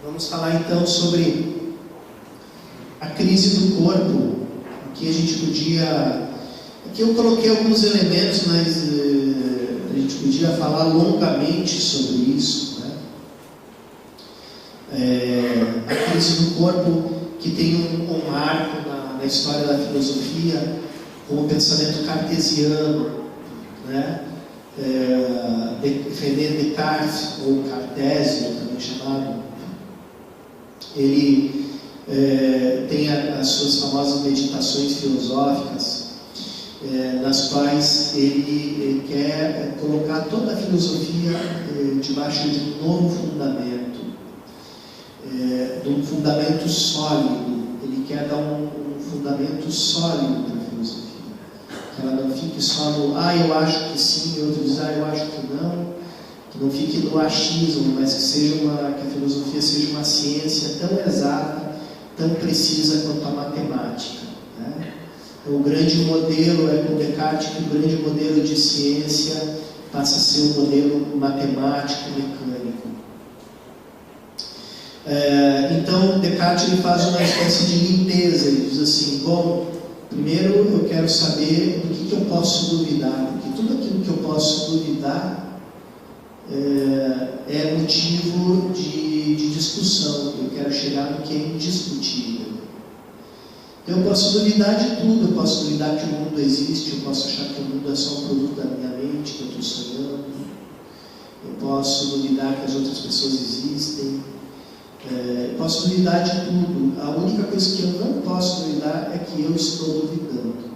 Vamos falar então sobre a crise do corpo. Aqui a gente podia... Aqui eu coloquei alguns elementos, mas a gente podia falar longamente sobre isso, né? A crise do corpo, que tem um marco na história da filosofia, como o pensamento cartesiano, né? René Descartes, ou Cartésio também chamado, ele tem as suas famosas meditações filosóficas, nas quais ele quer colocar toda a filosofia debaixo de um novo fundamento, de um fundamento sólido. Ele quer dar um fundamento sólido para a filosofia, que ela não fique só no eu acho que sim, e outro diz eu acho que não fique no achismo, mas que a filosofia seja uma ciência tão exata, tão precisa quanto a matemática, né? Então, o grande modelo é com Descartes que o grande modelo de ciência passa a ser um modelo matemático, mecânico. Então, Descartes ele faz uma espécie de limpeza. Ele diz assim: bom, primeiro eu quero saber do que eu posso duvidar, porque tudo aquilo que eu posso duvidar é motivo de discussão. Eu quero chegar no que é indiscutível. Eu posso duvidar de tudo. Eu posso duvidar que o mundo existe. Eu posso achar que o mundo é só um produto da minha mente, que eu estou sonhando. Eu posso duvidar que as outras pessoas existem. Eu posso duvidar de tudo. A única coisa que eu não posso duvidar é que eu estou duvidando.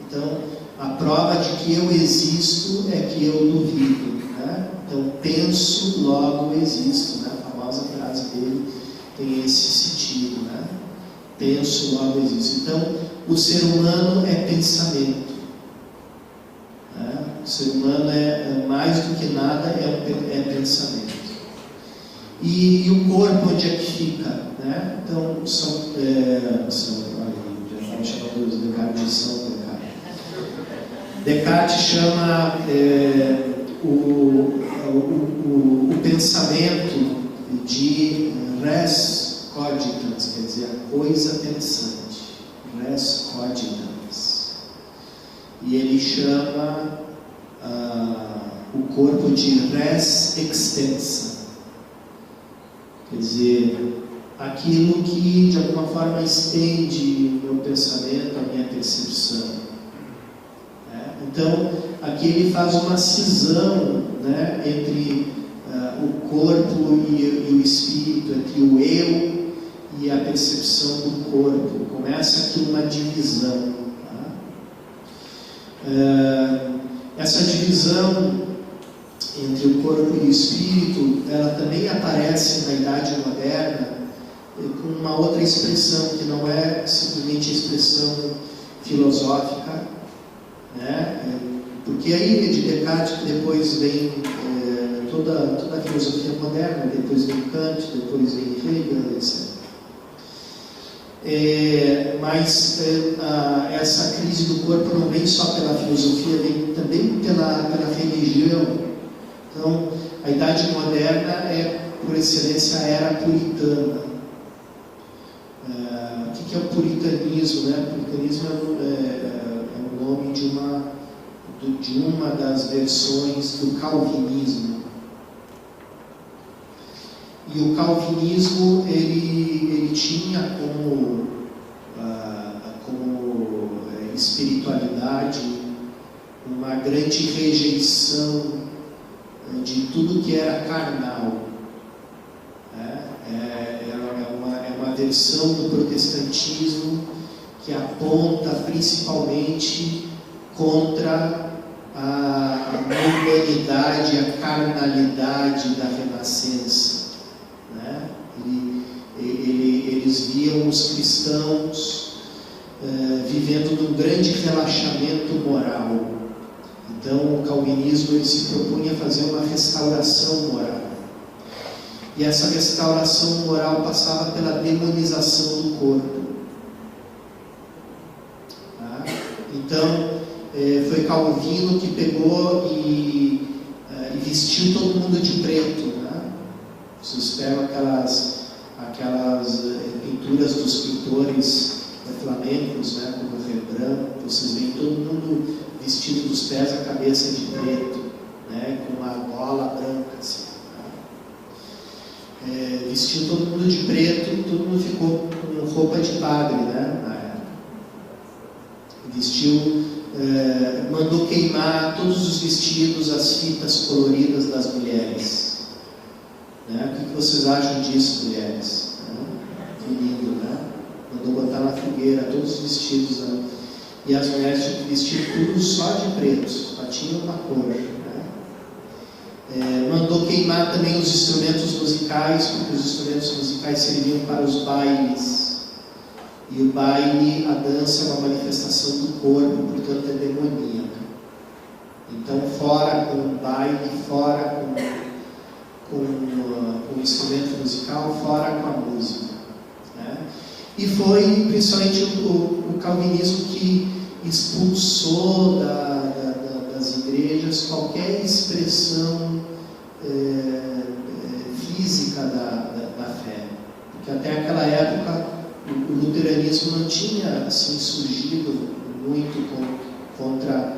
Então, a prova de que eu existo é que eu duvido, né? Então, penso, logo existo, né? A famosa frase dele tem esse sentido, né? Penso, logo existo. Então, o ser humano é pensamento, né? O ser humano mais do que nada é pensamento. E o corpo, onde é que fica, né? Então, já estava chamando os Descartes de São Descartes. Descartes chama o pensamento de res cogitans, quer dizer, a coisa pensante, res cogitans. E ele chama o corpo de res extensa, quer dizer, aquilo que de alguma forma estende o meu pensamento, a minha percepção. Então, aqui ele faz uma cisão, né, entre o corpo e o espírito, entre o eu e a percepção do corpo. Começa aqui uma divisão. Essa divisão entre o corpo e o espírito, ela também aparece na Idade Moderna com uma outra expressão, que não é simplesmente a expressão filosófica, né? Porque aí de Descartes que depois vem toda a filosofia moderna, depois vem Kant, depois vem Hegel, etc. Mas essa crise do corpo não vem só pela filosofia, vem também pela religião. Então, a Idade Moderna é, por excelência, a era puritana. O que é o puritanismo, né? O puritanismo é o nome de uma das versões do calvinismo. E o calvinismo ele tinha como espiritualidade uma grande rejeição de tudo que era carnal. É uma versão do protestantismo que aponta principalmente contra a mundanidade, a carnalidade da renascença, né? Eles viam os cristãos vivendo num grande relaxamento moral. Então, o calvinismo ele se propunha a fazer uma restauração moral. E essa restauração moral passava pela demonização do corpo. Então, foi Calvino que pegou e vestiu todo mundo de preto, né? Vocês pegam aquelas pinturas dos pintores flamencos, né, como Rembrandt, vocês veem todo mundo vestido dos pés à cabeça de preto, né, com uma gola branca assim, né? Vestiu todo mundo de preto, todo mundo ficou com roupa de padre, né, na época. Vestiu, mandou queimar todos os vestidos, as fitas coloridas das mulheres, né? O que vocês acham disso, mulheres? Que lindo, né? Mandou botar na fogueira todos os vestidos, né? E as mulheres tinham que vestir tudo só de preto, só tinha uma cor, né? Mandou queimar também os instrumentos musicais, porque os instrumentos musicais serviam para os bailes. E o baile, a dança, é uma manifestação do corpo, portanto é demoníaca. Então, fora com o baile, fora com o instrumento musical, fora com a música, né? E foi principalmente o calvinismo que expulsou das igrejas qualquer expressão física da fé, porque até aquela época o luteranismo não tinha assim surgido muito contra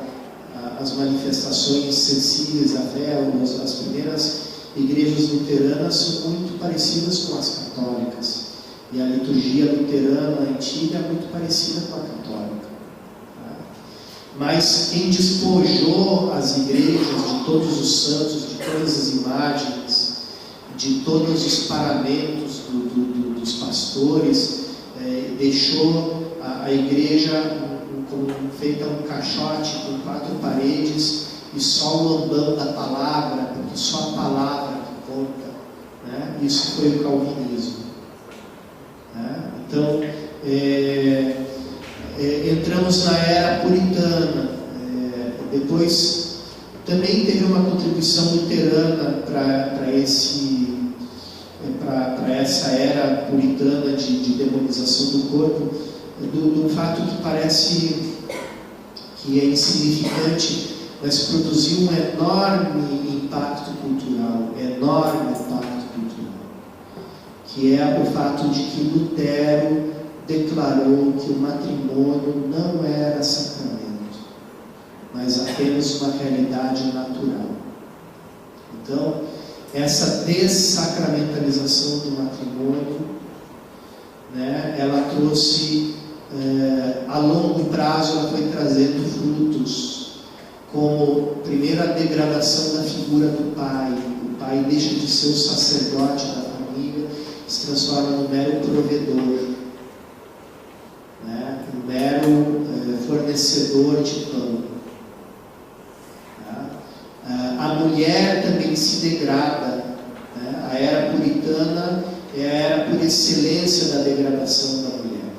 as manifestações sensíveis à fé. As primeiras igrejas luteranas são muito parecidas com as católicas, e a liturgia luterana antiga é muito parecida com a católica, tá? Mas quem despojou as igrejas de todos os santos, de todas as imagens, de todos os paramentos dos pastores, deixou a igreja como feita um caixote com 4 paredes e só o lambão da palavra, porque só a palavra que conta, né? Isso foi o calvinismo, né? Então, entramos na era puritana. Depois também teve uma contribuição luterana para essa era puritana de demonização do corpo, do fato que parece que é insignificante, mas produziu um enorme impacto cultural, que é o fato de que Lutero declarou que o matrimônio não era sacramento, mas apenas uma realidade natural. Então, essa dessacramentalização do matrimônio, né, ela trouxe, a longo prazo, ela foi trazendo frutos, como, primeiro, a degradação da figura do pai. O pai deixa de ser o sacerdote da família, se transforma no mero provedor, né, um mero fornecedor de pão. A mulher também se degrada, né? A era puritana é a era por excelência da degradação da mulher,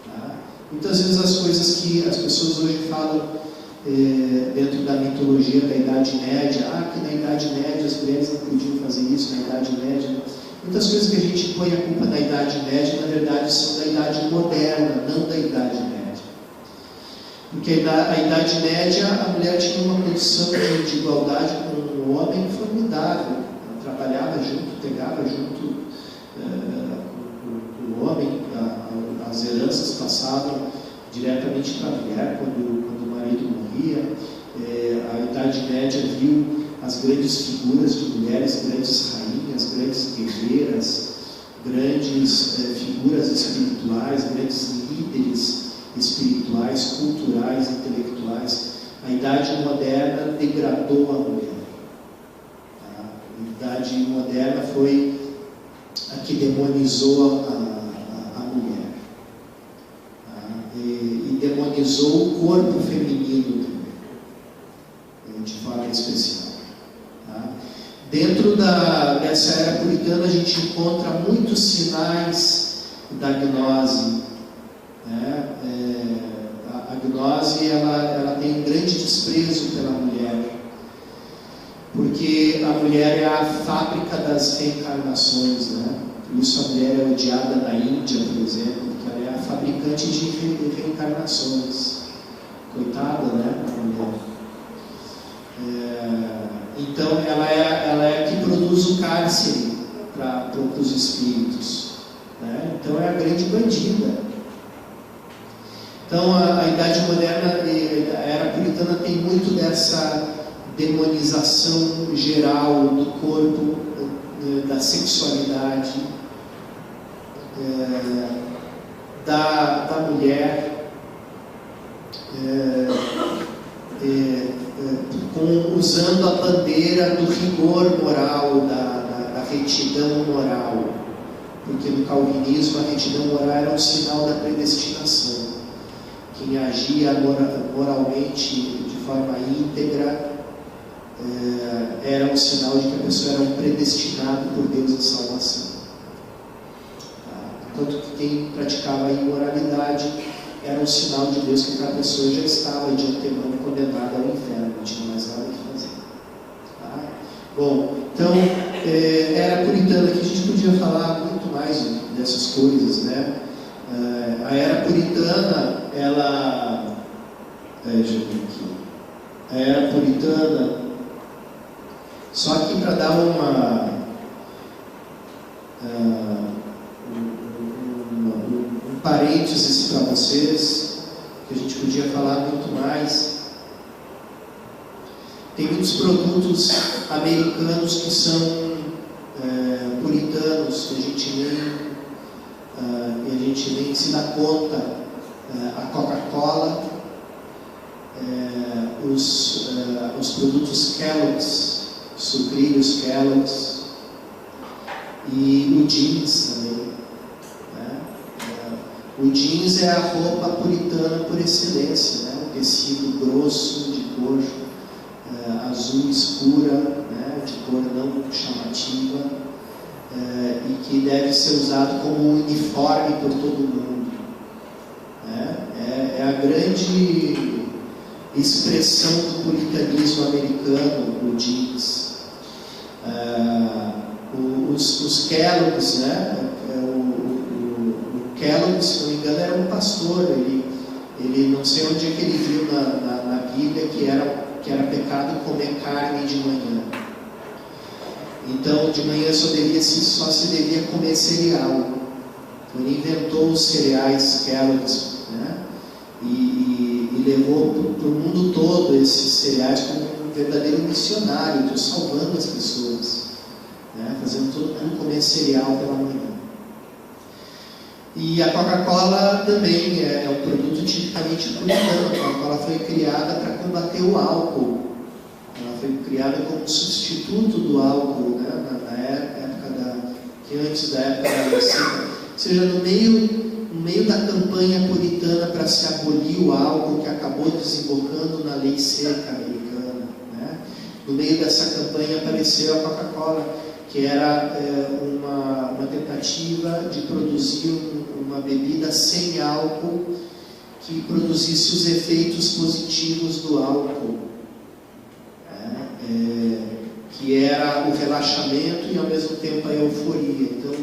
tá? Muitas vezes as coisas que as pessoas hoje falam dentro da mitologia da Idade Média, que na Idade Média as mulheres não podiam fazer isso, na Idade Média, muitas coisas que a gente põe a culpa na Idade Média, na verdade são da Idade Moderna, não da Idade Média. Porque na Idade Média a mulher tinha uma condição de igualdade com o homem formidável. Ela trabalhava junto, pegava junto com o homem, as heranças passavam diretamente para a mulher quando o marido morria. A Idade Média viu as grandes figuras de mulheres, grandes rainhas, grandes guerreiras, grandes figuras espirituais, grandes líderes espirituais, culturais, intelectuais. A Idade Moderna degradou a mulher. A Idade Moderna foi a que demonizou a mulher, e demonizou o corpo feminino também, de forma especial. Dentro dessa era puritana a gente encontra muitos sinais da gnose. A gnose ela tem um grande desprezo pela mulher, porque a mulher é a fábrica das reencarnações, né? Por isso a mulher é odiada na Índia, por exemplo, porque ela é a fabricante de reencarnações. Coitada, né? A mulher. Então ela é a que produz o cárcere. para os espíritos, né? Então é a grande bandida. Então a Idade Moderna e a Era Puritana tem muito dessa demonização geral do corpo, da sexualidade, da mulher, usando a bandeira do rigor moral, da retidão moral, porque no calvinismo a retidão moral era um sinal da predestinação. Quem agia moralmente de forma íntegra era um sinal de que a pessoa era um predestinado por Deus à salvação. Enquanto que quem praticava a imoralidade era um sinal de Deus que aquela pessoa já estava de antemão condenada ao inferno, não tinha mais nada a fazer. Tá? Bom, então, era puritana, que a gente podia falar muito mais dessas coisas, né? A era puritana, ela... deixa eu ver aqui. A era puritana, só aqui para dar um parênteses para vocês, que a gente podia falar muito mais. Tem muitos produtos americanos que são puritanos, que a gente nem se dá conta. A Coca-Cola, os produtos Kellogg's, sucrilhos Kellogg's, e o jeans também, né? O jeans é a roupa puritana por excelência, né? Um tecido grosso, de cor azul escura, né? De cor não chamativa, e que deve ser usado como um uniforme por todo mundo, né? É a grande expressão do puritanismo americano, o jeans. Os Kellogg's, né? O Kellogg, se não me engano, era um pastor. Ele não sei onde é que ele viu na Bíblia que era pecado comer carne de manhã. Então, de manhã só se devia comer cereal. Então, ele inventou os cereais Kellogg's, né? E levou para o mundo todo esses cereais como um verdadeiro missionário, salvando as pessoas, né? Fazendo todo mundo comer cereal pela manhã. E a Coca-Cola também é um produto tipicamente puritano. A Coca-Cola foi criada para combater o álcool. Ela foi criada como substituto do álcool, né? Na época antes da época da lei seca. Ou seja, no meio da campanha puritana para se abolir o álcool, que acabou desembocando na lei seca americana, né? No meio dessa campanha apareceu a Coca-Cola, que era uma tentativa de produzir uma bebida sem álcool que produzisse os efeitos positivos do álcool, que era o relaxamento e ao mesmo tempo a euforia. Então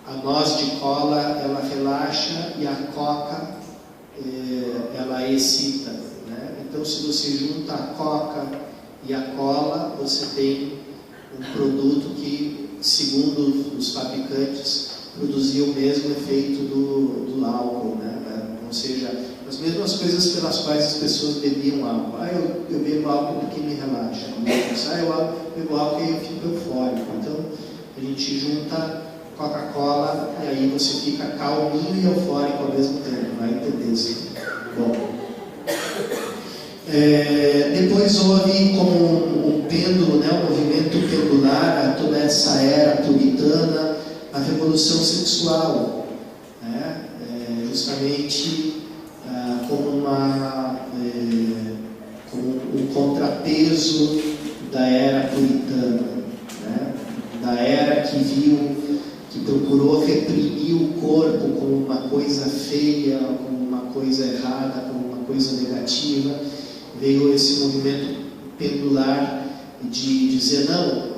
a noz de cola ela relaxa e a coca ela excita, né? Então se você junta a coca e a cola, você tem um produto que, segundo os fabricantes, produzia o mesmo efeito do álcool, né? Ou seja, as mesmas coisas pelas quais as pessoas bebiam álcool. Eu bebo álcool porque me relaxa. Eu bebo álcool e eu fico eufórico. Então, a gente junta Coca-Cola e aí você fica calminho e eufórico ao mesmo tempo. Vai entender isso. Bom. Depois houve como um pêndulo, né, um movimento pendular a toda essa era puritana, a revolução sexual, né, justamente como um contrapeso da era puritana, né, da era que procurou reprimir o corpo como uma coisa feia, como uma coisa errada, como uma coisa negativa. Veio esse movimento pendular de dizer, não,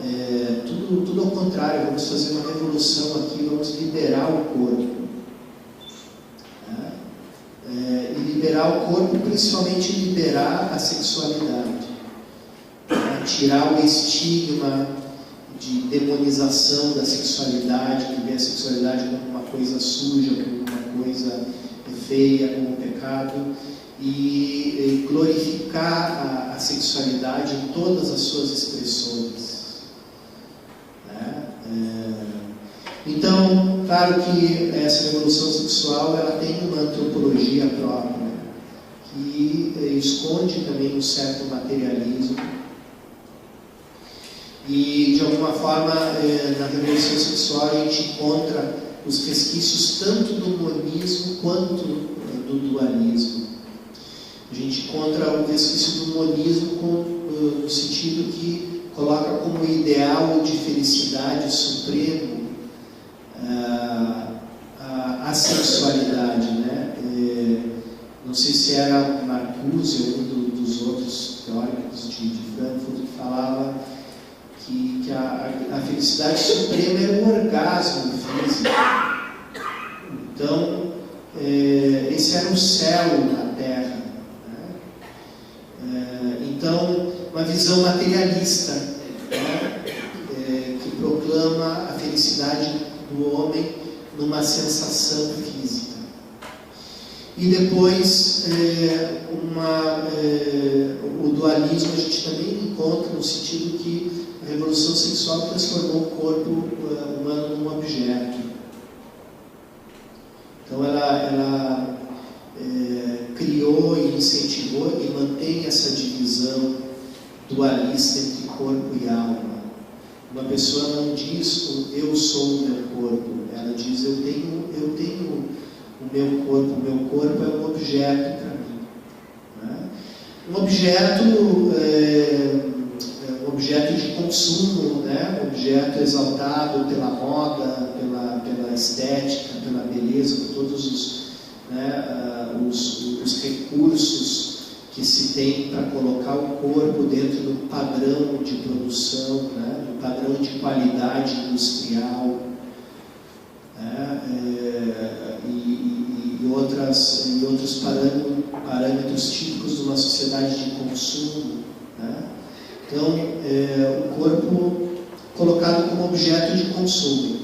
tudo ao contrário, vamos fazer uma revolução aqui, vamos liberar o corpo. E liberar o corpo, principalmente liberar a sexualidade. Tirar o estigma de demonização da sexualidade, que vê a sexualidade como uma coisa suja, como uma coisa feia, como um pecado, e glorificar a sexualidade em todas as suas expressões. Então, claro que essa revolução sexual ela tem uma antropologia própria, que esconde também um certo materialismo. E, de alguma forma, na revolução sexual a gente encontra os resquícios tanto do monismo quanto do dualismo. A gente encontra o resquício do monismo no sentido que coloca como ideal de felicidade supremo a sexualidade, né? Não sei se era Marcuse ou um dos outros teóricos de Frankfurt que falava que a felicidade suprema é o orgasmo físico. Então, esse era o céu na Terra. Então, uma visão materialista, né? Que proclama a felicidade do homem numa sensação física. E depois, o dualismo a gente também encontra no sentido que a revolução sexual transformou o corpo humano num objeto. Então ela criou e incentivou e mantém essa divisão dualista entre corpo e alma. Uma pessoa não diz eu sou o meu corpo, ela diz eu tenho o meu corpo é um objeto para mim. Né? Um objeto de consumo, né? Um objeto exaltado pela moda, pela estética, pela beleza, por todos os recursos que se tem para colocar o corpo dentro do padrão de produção, né? Do padrão de qualidade industrial, né? E outros parâmetros típicos de uma sociedade de consumo, né? Então, o corpo colocado como objeto de consumo.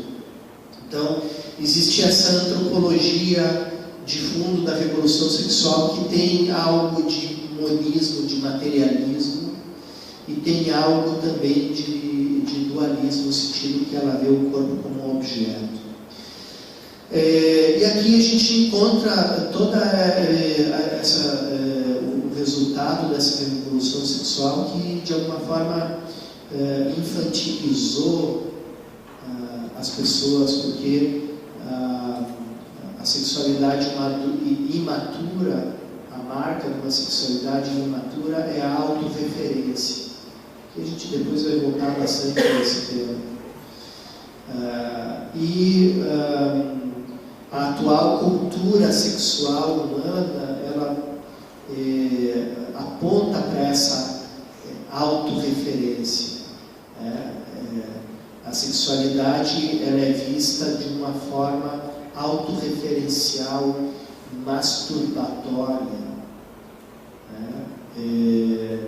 Então, existe essa antropologia de fundo da revolução sexual que tem algo de monismo, de materialismo, e tem algo também de dualismo, no sentido que ela vê o corpo como um objeto. E aqui a gente encontra toda o resultado dessa revolução sexual que, de alguma forma, infantilizou as pessoas, porque a sexualidade imatura, a marca de uma sexualidade imatura é a autorreferência. Que a gente depois vai voltar bastante nesse tema. A atual cultura sexual humana, ela aponta para essa autorreferência. A sexualidade ela é vista de uma forma autorreferencial, masturbatória, e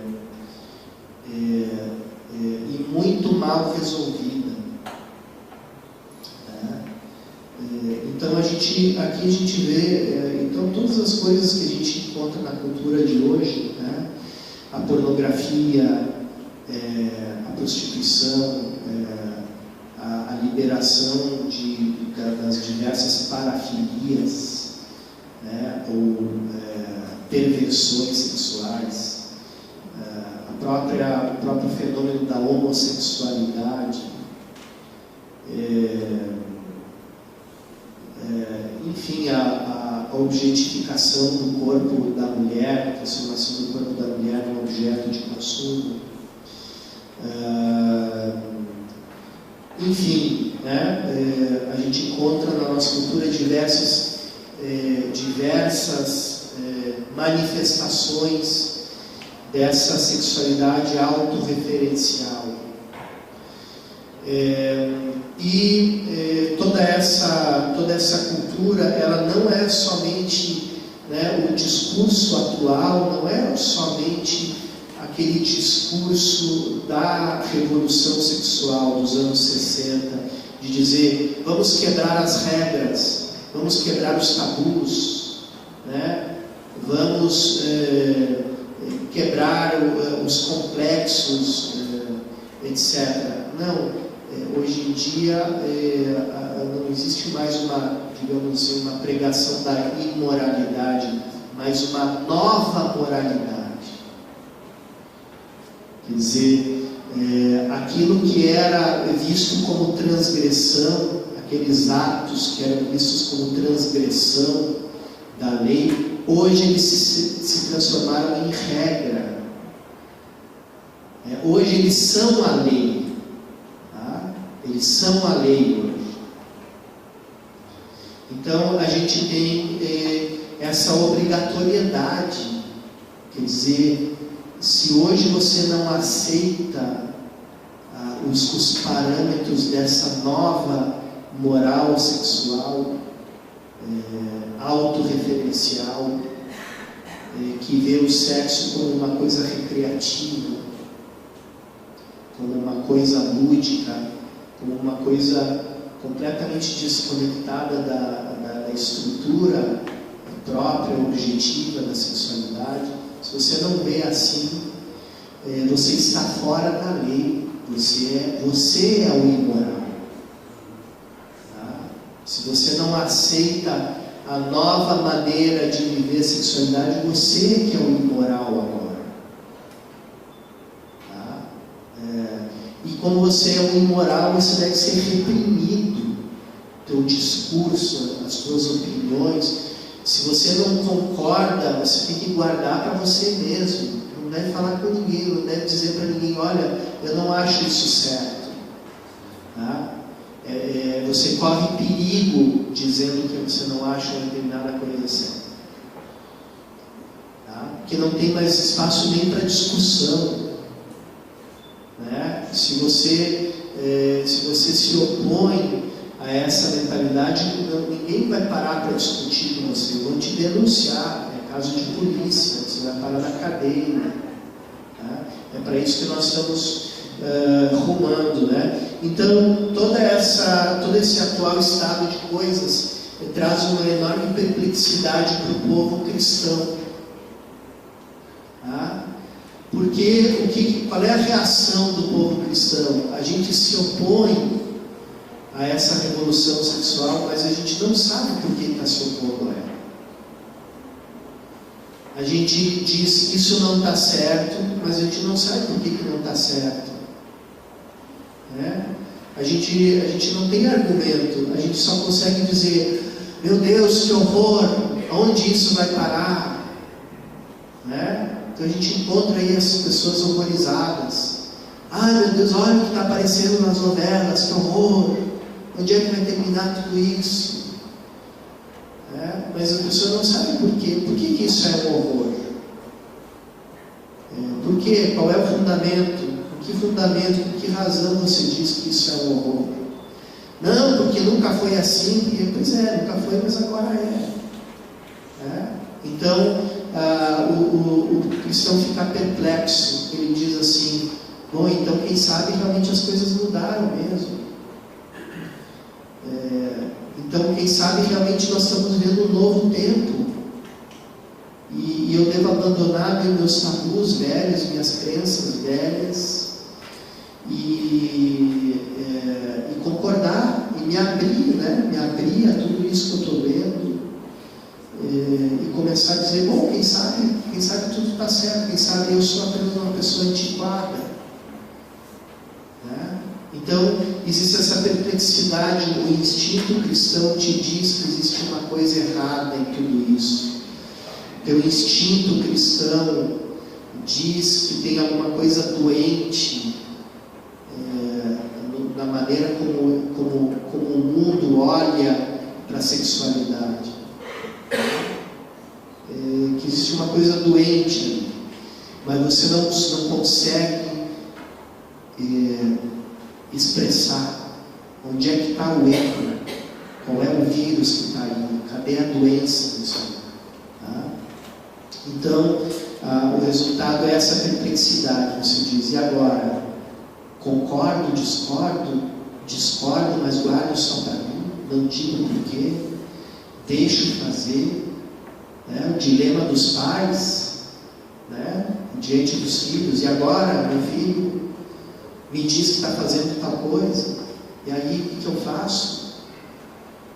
muito mal resolvida. Então aqui a gente vê então, todas as coisas que a gente encontra na cultura de hoje, né? A pornografia, a prostituição, a liberação das diversas parafilias, né? Ou perversões sexuais, o próprio fenômeno da homossexualidade, enfim, a objetificação do corpo da mulher, a transformação do corpo da mulher num objeto de consumo, enfim, né? A gente encontra na nossa cultura diversas manifestações dessa sexualidade autorreferencial. Toda essa cultura, ela não é somente, né, o discurso atual, não é somente aquele discurso da revolução sexual dos anos 60, de dizer, vamos quebrar as regras, vamos quebrar os tabus, né? Vamos quebrar os complexos, etc. Não, hoje em dia não existe mais uma, digamos assim, uma pregação da imoralidade, mas uma nova moralidade. Quer dizer, aquilo que era visto como transgressão, aqueles atos que eram vistos como transgressão da lei, hoje eles se transformaram em regra. Hoje eles são a lei. Tá? Eles são a lei hoje. Então a gente tem essa obrigatoriedade. Quer dizer, se hoje você não aceita os parâmetros dessa nova moral sexual, autorreferencial, que vê o sexo como uma coisa recreativa, como uma coisa lúdica, como uma coisa completamente desconectada da estrutura própria, objetiva da sexualidade. Se você não vê assim, você está fora da lei, você é o imoral. Tá? Se você não aceita a nova maneira de viver a sexualidade, você que é o imoral agora. Tá? E como você é o imoral, você deve ser reprimido. Teu discurso, as tuas opiniões. Se você não concorda, você tem que guardar para você mesmo. Não deve falar com ninguém, não deve dizer para ninguém, olha, eu não acho isso certo. Tá? Você corre perigo dizendo que você não acha uma determinada coisa certa. Tá? Porque não tem mais espaço nem para discussão. Né? Se você se opõe a essa mentalidade, ninguém vai parar para discutir com você, vão te denunciar, é caso de polícia, você vai parar na cadeia. Tá? É para isso que nós estamos rumando, né? Então, todo esse atual estado de coisas traz uma enorme perplexidade para o povo cristão. Tá? Porque qual é a reação do povo cristão? A gente se opõe a essa revolução sexual, mas a gente não sabe por que está se opondo a ela. A gente diz que isso não está certo, mas a gente não sabe por que não está certo. Né? A gente não tem argumento, a gente só consegue dizer, meu Deus, que horror, onde isso vai parar? Né? Então a gente encontra aí as pessoas horrorizadas. Ai meu Deus, olha o que está aparecendo nas novelas, que horror! Onde é que vai terminar tudo isso? Mas a pessoa não sabe por quê. Por que isso é um horror? Por quê? Qual é o fundamento? Por que fundamento? Por que razão você diz que isso é um horror? Não, porque nunca foi assim. Porque, pois nunca foi, mas agora é. Então, o cristão fica perplexo. Ele diz assim, bom, então quem sabe realmente as coisas mudaram mesmo. Então, quem sabe realmente nós estamos vivendo um novo tempo e eu devo abandonar meus tabus velhos, minhas crenças velhas e concordar e me abrir, né? Me abrir a tudo isso que eu estou vendo e começar a dizer, bom, quem sabe tudo está certo, quem sabe eu sou apenas uma pessoa antiquada. Né? Então, existe essa perplexidade, o instinto cristão te diz que existe uma coisa errada em tudo isso. Teu instinto cristão diz que tem alguma coisa doente na maneira como o mundo olha para a sexualidade. Que existe uma coisa doente, mas você não consegue expressar onde é que está o erro, qual é o vírus que está aí, cadê a doença disso aí, tá? Então o resultado é essa perplexidade. Você diz: e agora? Concordo, discordo, mas guardo só para mim, não digo porquê, deixo fazer, né? O dilema dos pais, né? Diante dos filhos: e agora, meu filho me diz que está fazendo tal coisa, e aí o que eu faço?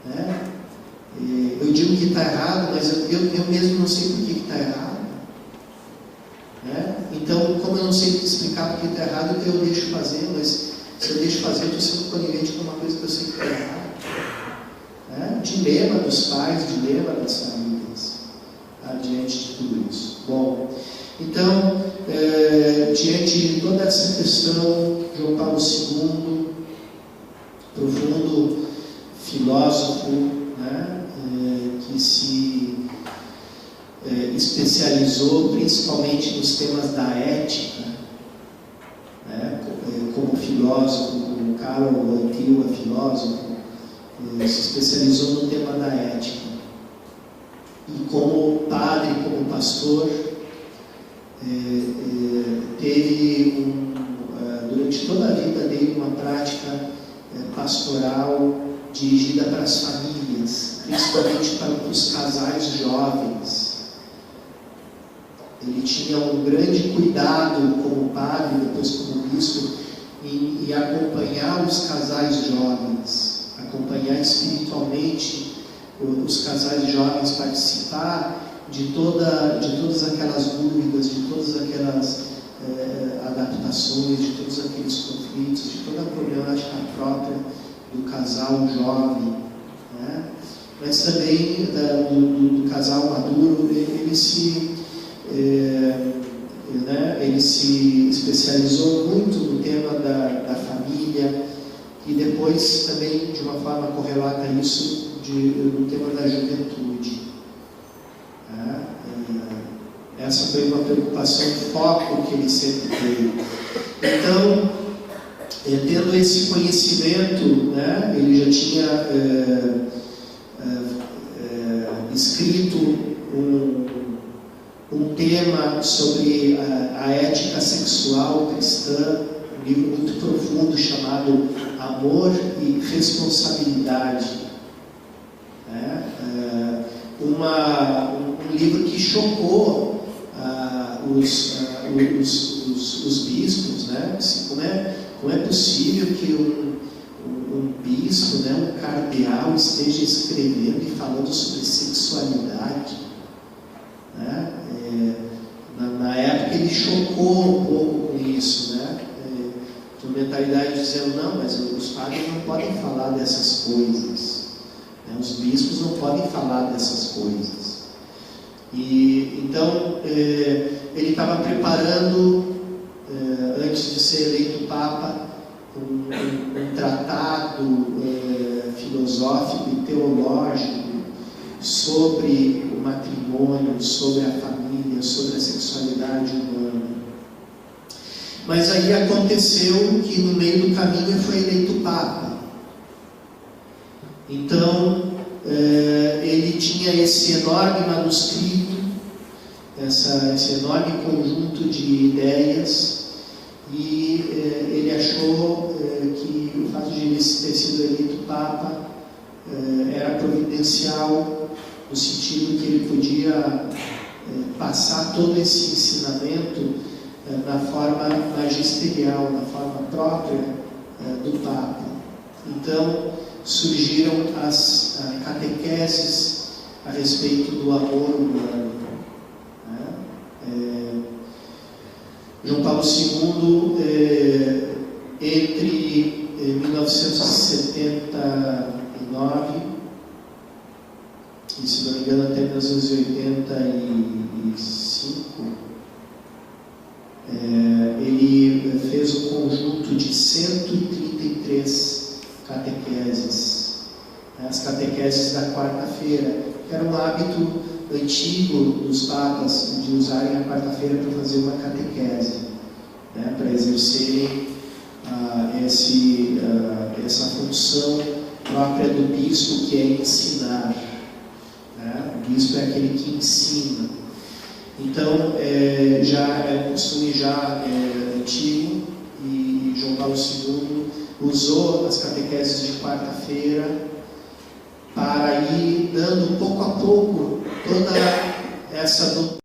Né? Eu digo que está errado, mas eu mesmo não sei por que está errado. Né? Então, como eu não sei explicar por que está errado, eu deixo fazer, mas se eu deixo fazer, eu estou sendo conivente com uma coisa que eu sei que está errada. Né? Dilema dos pais, dilema das famílias, diante de tudo isso. Bom, então, diante de toda essa questão, João Paulo II, profundo filósofo, né? Que se especializou principalmente nos temas da ética, né? Como filósofo, como Karol Wojtyła, filósofo, se especializou no tema da ética. E como padre, como pastor, teve durante toda a vida dele uma prática pastoral dirigida para as famílias, principalmente para os casais jovens. Ele tinha um grande cuidado como padre, depois como bispo, em acompanhar os casais jovens, acompanhar espiritualmente os casais jovens, participar de todas aquelas dúvidas, de todas aquelas adaptações, de todos aqueles conflitos, de toda a problemática própria do casal jovem, né? Mas também do casal maduro. Ele se especializou muito no tema da família, e depois também, de uma forma correlata a isso, no tema da juventude. Né? Essa foi uma preocupação de foco que ele sempre teve. Então, tendo esse conhecimento, né, ele já tinha escrito um tema sobre a ética sexual cristã, um livro muito profundo chamado Amor e Responsabilidade. Né? Um livro que chocou os bispos, né? Como é possível que um bispo, né, um cardeal, esteja escrevendo e falando sobre sexualidade? Né? Na época ele chocou um pouco com isso, né? Com mentalidade dizendo: não, mas os padres não podem falar dessas coisas, né? Os bispos não podem falar dessas coisas. E então ele estava preparando, antes de ser eleito Papa, um tratado filosófico e teológico sobre o matrimônio, sobre a família, sobre a sexualidade humana. Mas aí aconteceu que no meio do caminho ele foi eleito Papa. Então ele tinha esse enorme manuscrito, esse enorme conjunto de ideias, e ele achou que o fato de ele ter sido eleito Papa era providencial, no sentido que ele podia passar todo esse ensinamento na forma magisterial, na forma própria do Papa. Então surgiram as catequeses a respeito do amor humano. João Paulo II, entre 1979 e, se não me engano, até 1985, ele fez um conjunto de 133 catequeses, as catequeses da quarta-feira, que era um hábito antigo dos papas de usarem a quarta-feira para fazer uma catequese, né, para exercerem essa função própria do bispo, que é ensinar. Né? O bispo é aquele que ensina. Então, já é um costume já antigo, e João Paulo II usou as catequeses de quarta-feira para ir dando pouco a pouco toda essa doutrina